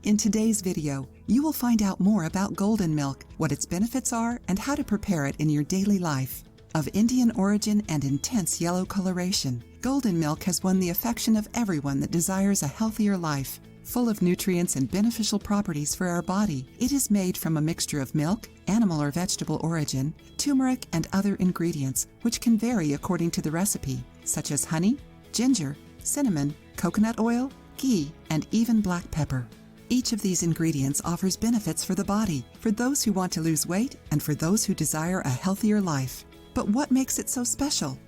In today's video, you will find out more about golden milk, what its benefits are, and how to prepare it in your daily life. Of Indian origin and intense yellow coloration, golden milk has won the affection of everyone that desires a healthier life. Full of nutrients and beneficial properties for our body, it is made from a mixture of milk, animal or vegetable origin, turmeric, and other ingredients, which can vary according to the recipe, such as honey, ginger, cinnamon, coconut oil, ghee, and even black pepper. Each of these ingredients offers benefits for the body, for those who want to lose weight and for those who desire a healthier life. But what makes it so special?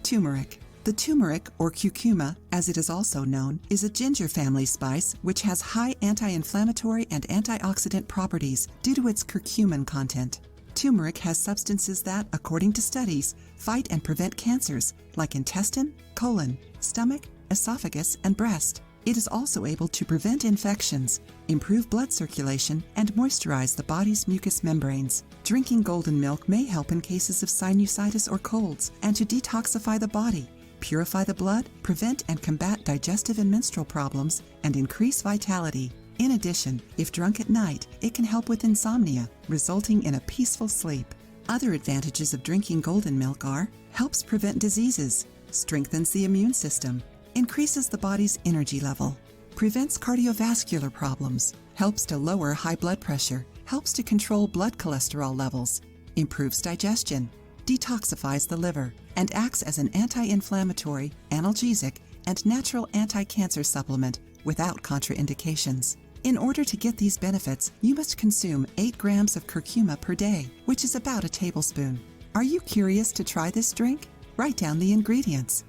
Turmeric. The turmeric, or curcuma, as it is also known, is a ginger family spice which has high anti-inflammatory and antioxidant properties due to its curcumin content. Turmeric has substances that, according to studies, fight and prevent cancers like intestine, colon, stomach, esophagus, and breast. It is also able to prevent infections, improve blood circulation, and moisturize the body's mucous membranes. Drinking golden milk may help in cases of sinusitis or colds, and to detoxify the body, purify the blood, prevent and combat digestive and menstrual problems, and increase vitality. In addition, if drunk at night, it can help with insomnia, resulting in a peaceful sleep. Other advantages of drinking golden milk are: helps prevent diseases, strengthens the immune system, increases the body's energy level, prevents cardiovascular problems, helps to lower high blood pressure, helps to control blood cholesterol levels, improves digestion, detoxifies the liver, and acts as an anti-inflammatory, analgesic, and natural anti-cancer supplement without contraindications. In order to get these benefits, you must consume 8 grams of curcuma per day, which is about a tablespoon. Are you curious to try this drink? Write down the ingredients.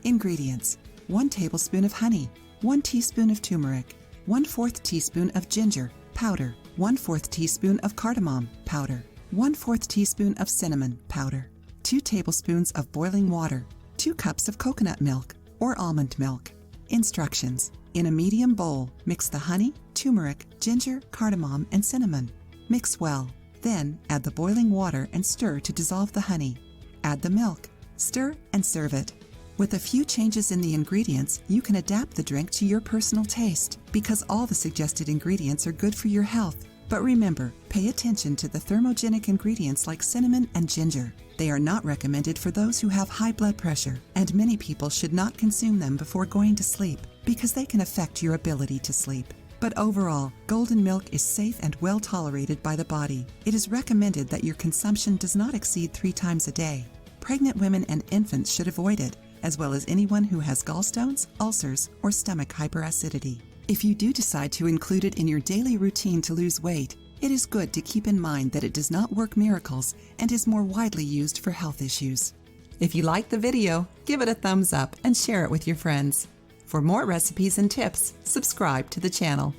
Ingredients: 1 tablespoon of honey, 1 teaspoon of turmeric, 1/4 teaspoon of ginger powder, 1/4 teaspoon of cardamom powder, 1/4 teaspoon of cinnamon powder, 2 tablespoons of boiling water, 2 cups of coconut milk or almond milk. Instructions: in a medium bowl, mix the honey, turmeric, ginger, cardamom, and cinnamon. Mix well. Then add the boiling water and stir to dissolve the honey. Add the milk. Stir and serve it. With a few changes in the ingredients, you can adapt the drink to your personal taste, because all the suggested ingredients are good for your health. But remember, pay attention to the thermogenic ingredients like cinnamon and ginger. They are not recommended for those who have high blood pressure, and many people should not consume them before going to sleep, because they can affect your ability to sleep. But overall, golden milk is safe and well tolerated by the body. It is recommended that your consumption does not exceed 3 times a day. Pregnant women and infants should avoid it, as well as anyone who has gallstones, ulcers, or stomach hyperacidity. If you do decide to include it in your daily routine to lose weight, it is good to keep in mind that it does not work miracles and is more widely used for health issues. If you liked the video, give it a thumbs up and share it with your friends. For more recipes and tips, subscribe to the channel.